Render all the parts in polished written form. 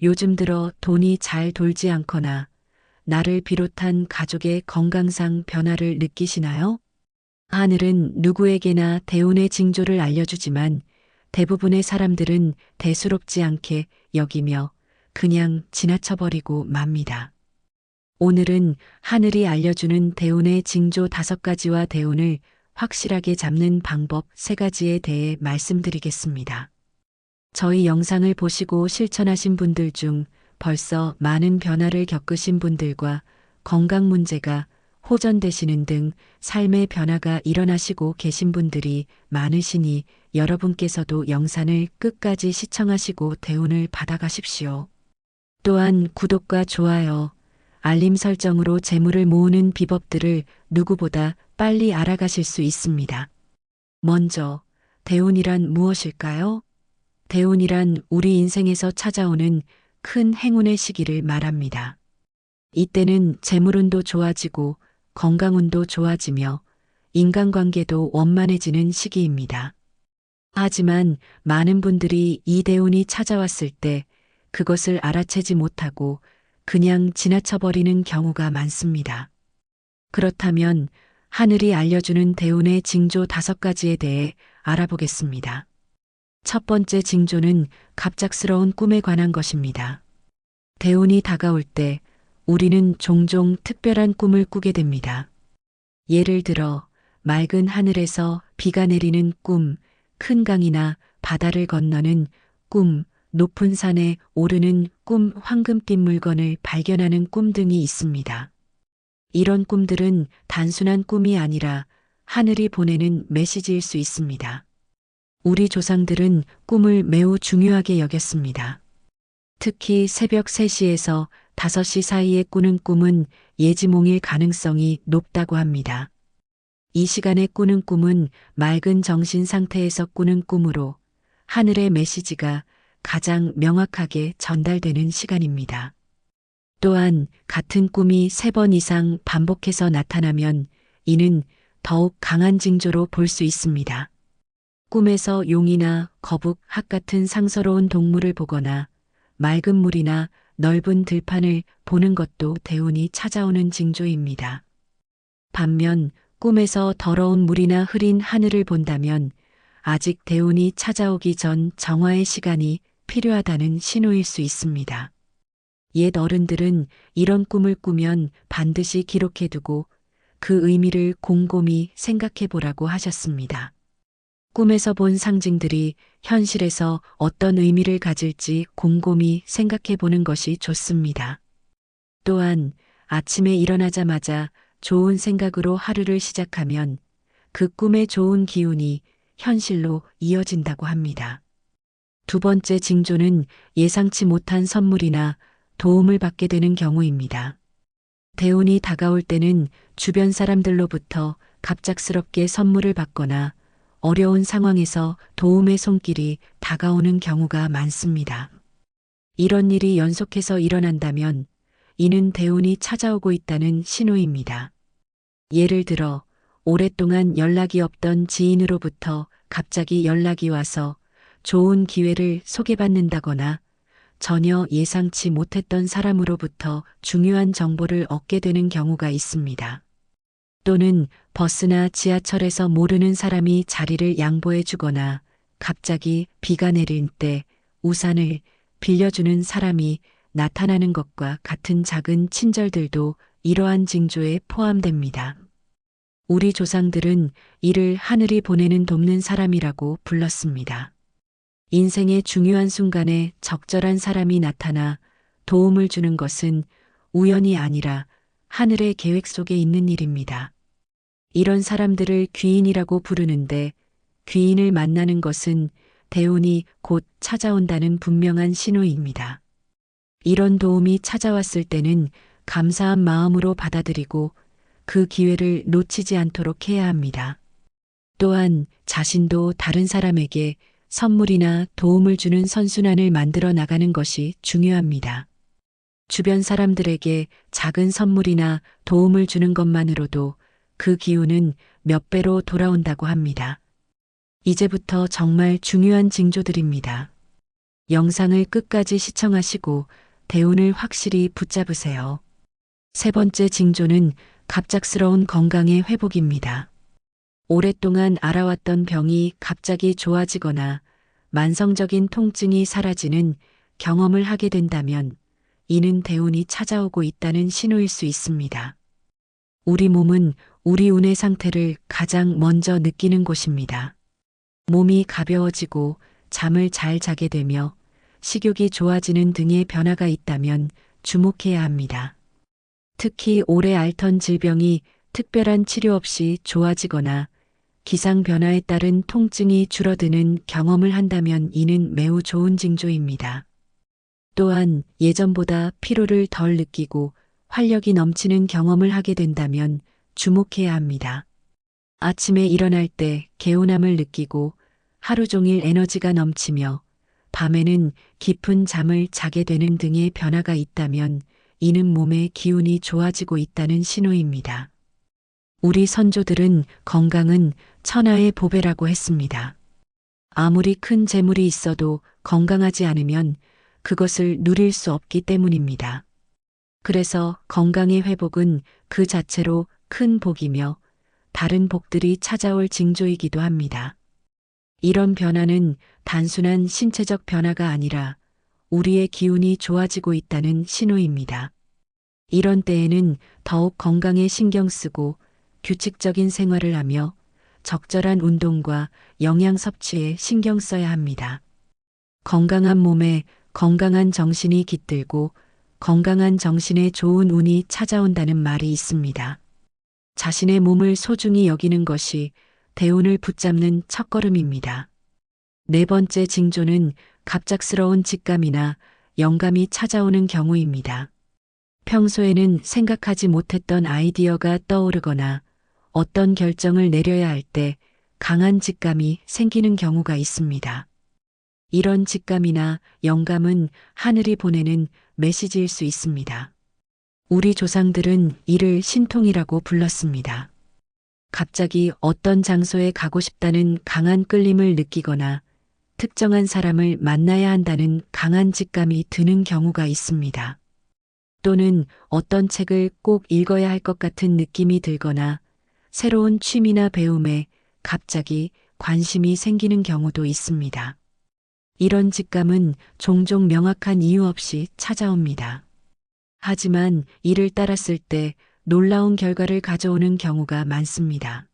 요즘 들어 돈이 잘 돌지 않거나 나를 비롯한 가족의 건강상 변화를 느끼시나요? 하늘은 누구에게나 대운의 징조를 알려주지만 대부분의 사람들은 대수롭지 않게 여기며 그냥 지나쳐버리고 맙니다. 오늘은 하늘이 알려주는 대운의 징조 5가지와 대운을 확실하게 잡는 방법 3가지에 대해 말씀드리겠습니다. 저희 영상을 보시고 실천하신 분들 중 벌써 많은 변화를 겪으신 분들과 건강 문제가 호전되시는 등 삶의 변화가 일어나시고 계신 분들이 많으시니 여러분께서도 영상을 끝까지 시청하시고 대운을 받아가십시오. 또한 구독과 좋아요, 알림 설정으로 재물을 모으는 비법들을 누구보다 빨리 알아가실 수 있습니다. 먼저, 대운이란 무엇일까요? 대운이란 우리 인생에서 찾아오는 큰 행운의 시기를 말합니다. 이때는 재물운도 좋아지고 건강운도 좋아지며 인간관계도 원만해지는 시기입니다. 하지만 많은 분들이 이 대운이 찾아왔을 때 그것을 알아채지 못하고 그냥 지나쳐버리는 경우가 많습니다. 그렇다면 하늘이 알려주는 대운의 징조 5가지에 대해 알아보겠습니다. 첫 번째 징조는 갑작스러운 꿈에 관한 것입니다. 대운이 다가올 때 우리는 종종 특별한 꿈을 꾸게 됩니다. 예를 들어 맑은 하늘에서 비가 내리는 꿈, 큰 강이나 바다를 건너는 꿈, 높은 산에 오르는 꿈, 황금빛 물건을 발견하는 꿈 등이 있습니다. 이런 꿈들은 단순한 꿈이 아니라 하늘이 보내는 메시지일 수 있습니다. 우리 조상들은 꿈을 매우 중요하게 여겼습니다. 특히 새벽 3시에서 5시 사이에 꾸는 꿈은 예지몽일 가능성이 높다고 합니다. 이 시간에 꾸는 꿈은 맑은 정신 상태에서 꾸는 꿈으로 하늘의 메시지가 가장 명확하게 전달되는 시간입니다. 또한 같은 꿈이 3번 이상 반복해서 나타나면 이는 더욱 강한 징조로 볼 수 있습니다. 꿈에서 용이나 거북, 학 같은 상서로운 동물을 보거나 맑은 물이나 넓은 들판을 보는 것도 대운이 찾아오는 징조입니다. 반면 꿈에서 더러운 물이나 흐린 하늘을 본다면 아직 대운이 찾아오기 전 정화의 시간이 필요하다는 신호일 수 있습니다. 옛 어른들은 이런 꿈을 꾸면 반드시 기록해두고 그 의미를 곰곰이 생각해 보라고 하셨습니다. 꿈에서 본 상징들이 현실에서 어떤 의미를 가질지 곰곰이 생각해 보는 것이 좋습니다. 또한 아침에 일어나자마자 좋은 생각으로 하루를 시작하면 그 꿈의 좋은 기운이 현실로 이어진다고 합니다. 두 번째 징조는 예상치 못한 선물이나 도움을 받게 되는 경우입니다. 대운이 다가올 때는 주변 사람들로부터 갑작스럽게 선물을 받거나 어려운 상황에서 도움의 손길이 다가오는 경우가 많습니다. 이런 일이 연속해서 일어난다면 이는 대운이 찾아오고 있다는 신호입니다. 예를 들어 오랫동안 연락이 없던 지인으로부터 갑자기 연락이 와서 좋은 기회를 소개받는다거나 전혀 예상치 못했던 사람으로부터 중요한 정보를 얻게 되는 경우가 있습니다. 또는 버스나 지하철에서 모르는 사람이 자리를 양보해 주거나 갑자기 비가 내릴 때 우산을 빌려주는 사람이 나타나는 것과 같은 작은 친절들도 이러한 징조에 포함됩니다. 우리 조상들은 이를 하늘이 보내는 돕는 사람이라고 불렀습니다. 인생의 중요한 순간에 적절한 사람이 나타나 도움을 주는 것은 우연이 아니라 하늘의 계획 속에 있는 일입니다. 이런 사람들을 귀인이라고 부르는데 귀인을 만나는 것은 대운이 곧 찾아온다는 분명한 신호입니다. 이런 도움이 찾아왔을 때는 감사한 마음으로 받아들이고 그 기회를 놓치지 않도록 해야 합니다. 또한 자신도 다른 사람에게 선물이나 도움을 주는 선순환을 만들어 나가는 것이 중요합니다. 주변 사람들에게 작은 선물이나 도움을 주는 것만으로도 그 기운은 몇 배로 돌아온다고 합니다. 이제부터 정말 중요한 징조들입니다. 영상을 끝까지 시청하시고 대운을 확실히 붙잡으세요. 세 번째 징조는 갑작스러운 건강의 회복입니다. 오랫동안 알아왔던 병이 갑자기 좋아지거나 만성적인 통증이 사라지는 경험을 하게 된다면 이는 대운이 찾아오고 있다는 신호일 수 있습니다. 우리 몸은 우리 운의 상태를 가장 먼저 느끼는 곳입니다. 몸이 가벼워지고 잠을 잘 자게 되며 식욕이 좋아지는 등의 변화가 있다면 주목해야 합니다. 특히 오래 앓던 질병이 특별한 치료 없이 좋아지거나 기상 변화에 따른 통증이 줄어드는 경험을 한다면 이는 매우 좋은 징조입니다. 또한 예전보다 피로를 덜 느끼고 활력이 넘치는 경험을 하게 된다면 주목해야 합니다. 아침에 일어날 때 개운함을 느끼고 하루 종일 에너지가 넘치며 밤에는 깊은 잠을 자게 되는 등의 변화가 있다면 이는 몸의 기운이 좋아지고 있다는 신호입니다. 우리 선조들은 건강은 천하의 보배라고 했습니다. 아무리 큰 재물이 있어도 건강하지 않으면 그것을 누릴 수 없기 때문입니다. 그래서 건강의 회복은 그 자체로 큰 복이며 다른 복들이 찾아올 징조이기도 합니다. 이런 변화는 단순한 신체적 변화가 아니라 우리의 기운이 좋아지고 있다는 신호입니다. 이런 때에는 더욱 건강에 신경 쓰고 규칙적인 생활을 하며 적절한 운동과 영양 섭취에 신경 써야 합니다. 건강한 몸에 건강한 정신이 깃들고 건강한 정신에 좋은 운이 찾아온다는 말이 있습니다. 자신의 몸을 소중히 여기는 것이 대운을 붙잡는 첫걸음입니다. 네 번째 징조는 갑작스러운 직감이나 영감이 찾아오는 경우입니다. 평소에는 생각하지 못했던 아이디어가 떠오르거나 어떤 결정을 내려야 할 때 강한 직감이 생기는 경우가 있습니다. 이런 직감이나 영감은 하늘이 보내는 메시지일 수 있습니다. 우리 조상들은 이를 신통이라고 불렀습니다. 갑자기 어떤 장소에 가고 싶다는 강한 끌림을 느끼거나 특정한 사람을 만나야 한다는 강한 직감이 드는 경우가 있습니다. 또는 어떤 책을 꼭 읽어야 할 것 같은 느낌이 들거나 새로운 취미나 배움에 갑자기 관심이 생기는 경우도 있습니다. 이런 직감은 종종 명확한 이유 없이 찾아옵니다. 하지만 이를 따랐을 때 놀라운 결과를 가져오는 경우가 많습니다.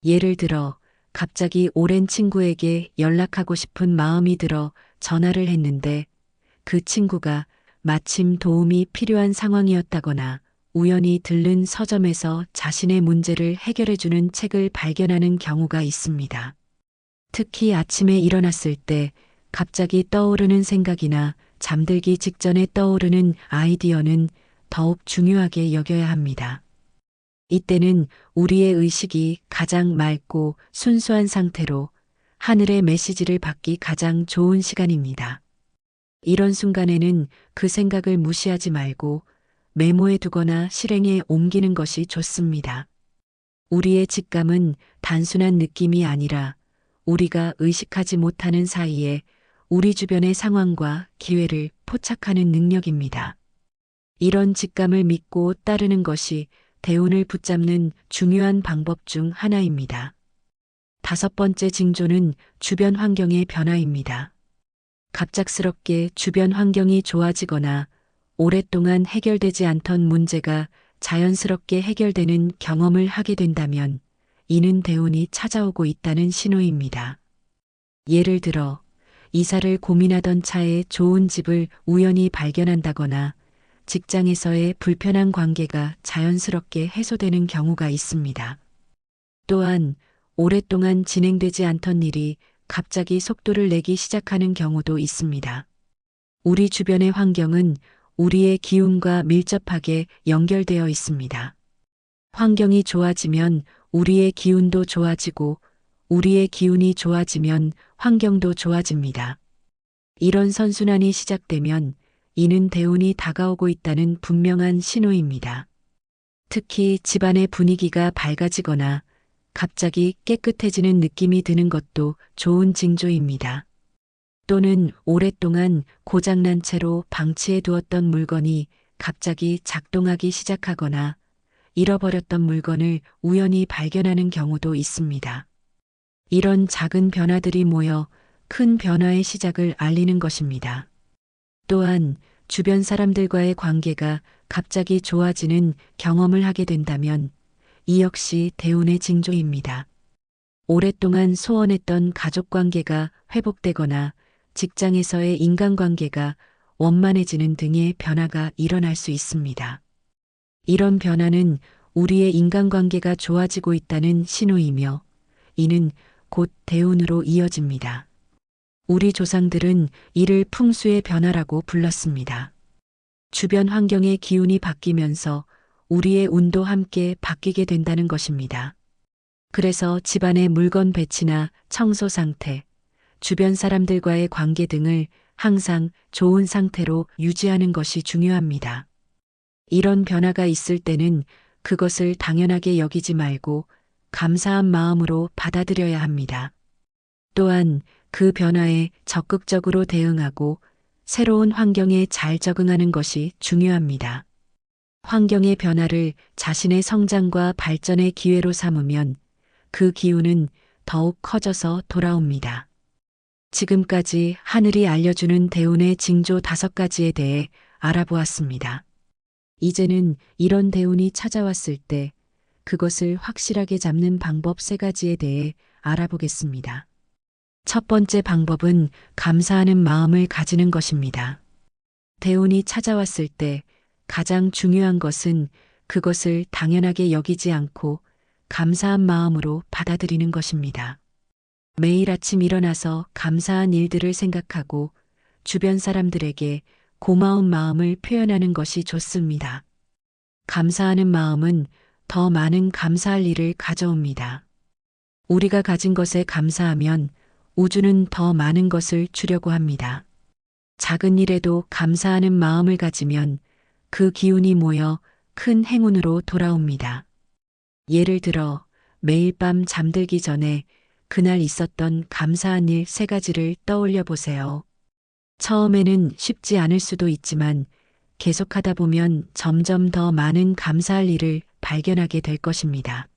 예를 들어 갑자기 오랜 친구에게 연락하고 싶은 마음이 들어 전화를 했는데 그 친구가 마침 도움이 필요한 상황이었다거나 우연히 들른 서점에서 자신의 문제를 해결해주는 책을 발견하는 경우가 있습니다. 특히 아침에 일어났을 때 갑자기 떠오르는 생각이나 잠들기 직전에 떠오르는 아이디어는 더욱 중요하게 여겨야 합니다. 이때는 우리의 의식이 가장 맑고 순수한 상태로 하늘의 메시지를 받기 가장 좋은 시간입니다. 이런 순간에는 그 생각을 무시하지 말고 메모해 두거나 실행에 옮기는 것이 좋습니다. 우리의 직감은 단순한 느낌이 아니라 우리가 의식하지 못하는 사이에 우리 주변의 상황과 기회를 포착하는 능력입니다. 이런 직감을 믿고 따르는 것이 대운을 붙잡는 중요한 방법 중 하나입니다. 다섯 번째 징조는 주변 환경의 변화입니다. 갑작스럽게 주변 환경이 좋아지거나 오랫동안 해결되지 않던 문제가 자연스럽게 해결되는 경험을 하게 된다면 이는 대운이 찾아오고 있다는 신호입니다. 예를 들어 이사를 고민하던 차에 좋은 집을 우연히 발견한다거나 직장에서의 불편한 관계가 자연스럽게 해소되는 경우가 있습니다. 또한 오랫동안 진행되지 않던 일이 갑자기 속도를 내기 시작하는 경우도 있습니다. 우리 주변의 환경은 우리의 기운과 밀접하게 연결되어 있습니다. 환경이 좋아지면 우리의 기운도 좋아지고 우리의 기운이 좋아지면 환경도 좋아집니다. 이런 선순환이 시작되면 이는 대운이 다가오고 있다는 분명한 신호입니다. 특히 집안의 분위기가 밝아지거나 갑자기 깨끗해지는 느낌이 드는 것도 좋은 징조입니다. 또는 오랫동안 고장난 채로 방치해 두었던 물건이 갑자기 작동하기 시작하거나 잃어버렸던 물건을 우연히 발견하는 경우도 있습니다. 이런 작은 변화들이 모여 큰 변화의 시작을 알리는 것입니다. 또한 주변 사람들과의 관계가 갑자기 좋아지는 경험을 하게 된다면 이 역시 대운의 징조입니다. 오랫동안 소원했던 가족 관계가 회복되거나 직장에서의 인간관계가 원만해지는 등의 변화가 일어날 수 있습니다. 이런 변화는 우리의 인간관계가 좋아지고 있다는 신호이며 이는 곧 대운으로 이어집니다. 우리 조상들은 이를 풍수의 변화라고 불렀습니다. 주변 환경의 기운이 바뀌면서 우리의 운도 함께 바뀌게 된다는 것입니다. 그래서 집안의 물건 배치나 청소 상태, 주변 사람들과의 관계 등을 항상 좋은 상태로 유지하는 것이 중요합니다. 이런 변화가 있을 때는 그것을 당연하게 여기지 말고 감사한 마음으로 받아들여야 합니다. 또한 그 변화에 적극적으로 대응하고 새로운 환경에 잘 적응하는 것이 중요합니다. 환경의 변화를 자신의 성장과 발전의 기회로 삼으면 그 기운은 더욱 커져서 돌아옵니다. 지금까지 하늘이 알려주는 대운의 징조 5가지에 대해 알아보았습니다. 이제는 이런 대운이 찾아왔을 때 그것을 확실하게 잡는 방법 3가지에 대해 알아보겠습니다. 첫 번째 방법은 감사하는 마음을 가지는 것입니다. 대운이 찾아왔을 때 가장 중요한 것은 그것을 당연하게 여기지 않고 감사한 마음으로 받아들이는 것입니다. 매일 아침 일어나서 감사한 일들을 생각하고 주변 사람들에게 고마운 마음을 표현하는 것이 좋습니다. 감사하는 마음은 더 많은 감사할 일을 가져옵니다. 우리가 가진 것에 감사하면 우주는 더 많은 것을 주려고 합니다. 작은 일에도 감사하는 마음을 가지면 그 기운이 모여 큰 행운으로 돌아옵니다. 예를 들어 매일 밤 잠들기 전에 그날 있었던 감사한 일 3가지를 떠올려 보세요. 처음에는 쉽지 않을 수도 있지만 계속하다 보면 점점 더 많은 감사할 일을 발견하게 될 것입니다.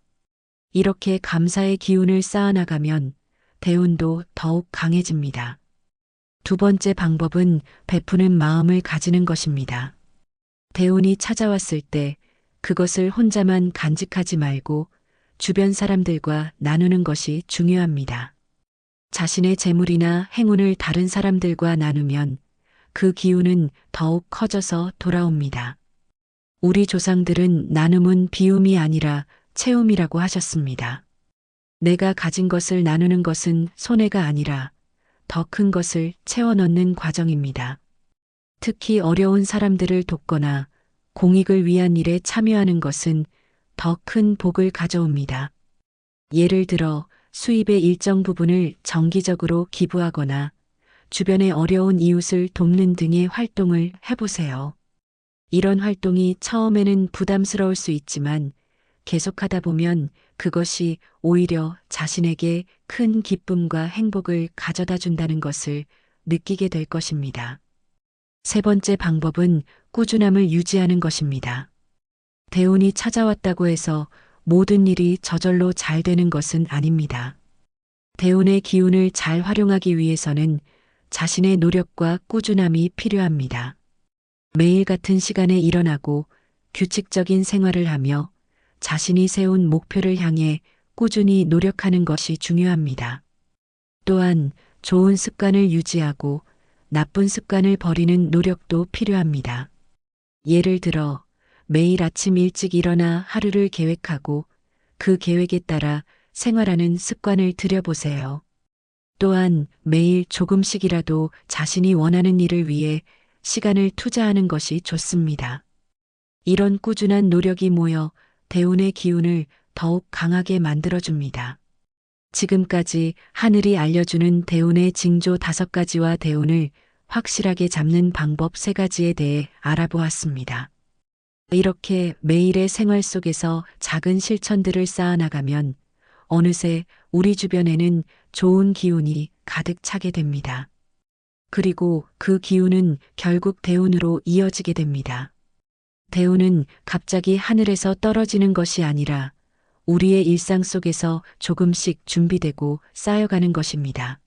이렇게 감사의 기운을 쌓아나가면 대운도 더욱 강해집니다. 두 번째 방법은 베푸는 마음을 가지는 것입니다. 대운이 찾아왔을 때 그것을 혼자만 간직하지 말고 주변 사람들과 나누는 것이 중요합니다. 자신의 재물이나 행운을 다른 사람들과 나누면 그 기운은 더욱 커져서 돌아옵니다. 우리 조상들은 나눔은 비움이 아니라 채움이라고 하셨습니다. 내가 가진 것을 나누는 것은 손해가 아니라 더 큰 것을 채워 넣는 과정입니다. 특히 어려운 사람들을 돕거나 공익을 위한 일에 참여하는 것은 더 큰 복을 가져옵니다. 예를 들어 수입의 일정 부분을 정기적으로 기부하거나 주변의 어려운 이웃을 돕는 등의 활동을 해보세요. 이런 활동이 처음에는 부담스러울 수 있지만 계속하다 보면 그것이 오히려 자신에게 큰 기쁨과 행복을 가져다 준다는 것을 느끼게 될 것입니다. 세 번째 방법은 꾸준함을 유지하는 것입니다. 대운이 찾아왔다고 해서 모든 일이 저절로 잘 되는 것은 아닙니다. 대운의 기운을 잘 활용하기 위해서는 자신의 노력과 꾸준함이 필요합니다. 매일 같은 시간에 일어나고 규칙적인 생활을 하며 자신이 세운 목표를 향해 꾸준히 노력하는 것이 중요합니다. 또한 좋은 습관을 유지하고 나쁜 습관을 버리는 노력도 필요합니다. 예를 들어 매일 아침 일찍 일어나 하루를 계획하고 그 계획에 따라 생활하는 습관을 들여보세요. 또한 매일 조금씩이라도 자신이 원하는 일을 위해 시간을 투자하는 것이 좋습니다. 이런 꾸준한 노력이 모여 대운의 기운을 더욱 강하게 만들어줍니다. 지금까지 하늘이 알려주는 대운의 징조 5가지와 대운을 확실하게 잡는 방법 3가지에 대해 알아보았습니다. 이렇게 매일의 생활 속에서 작은 실천들을 쌓아나가면 어느새 우리 주변에는 좋은 기운이 가득 차게 됩니다. 그리고 그 기운은 결국 대운으로 이어지게 됩니다. 대운은 갑자기 하늘에서 떨어지는 것이 아니라 우리의 일상 속에서 조금씩 준비되고 쌓여가는 것입니다.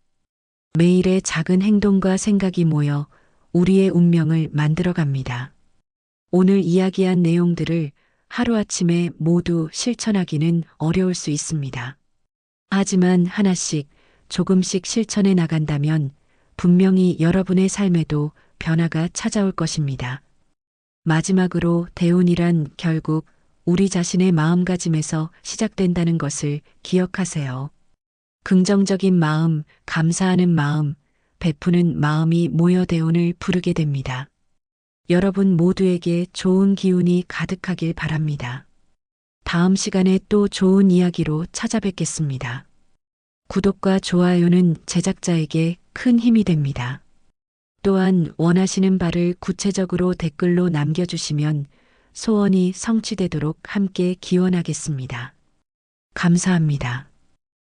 매일의 작은 행동과 생각이 모여 우리의 운명을 만들어갑니다. 오늘 이야기한 내용들을 하루아침에 모두 실천하기는 어려울 수 있습니다. 하지만 하나씩 조금씩 실천해 나간다면 분명히 여러분의 삶에도 변화가 찾아올 것입니다. 마지막으로 대운이란 결국 우리 자신의 마음가짐에서 시작된다는 것을 기억하세요. 긍정적인 마음, 감사하는 마음, 베푸는 마음이 모여 대운을 부르게 됩니다. 여러분 모두에게 좋은 기운이 가득하길 바랍니다. 다음 시간에 또 좋은 이야기로 찾아뵙겠습니다. 구독과 좋아요는 제작자에게 큰 힘이 됩니다. 또한 원하시는 바를 구체적으로 댓글로 남겨주시면 소원이 성취되도록 함께 기원하겠습니다. 감사합니다.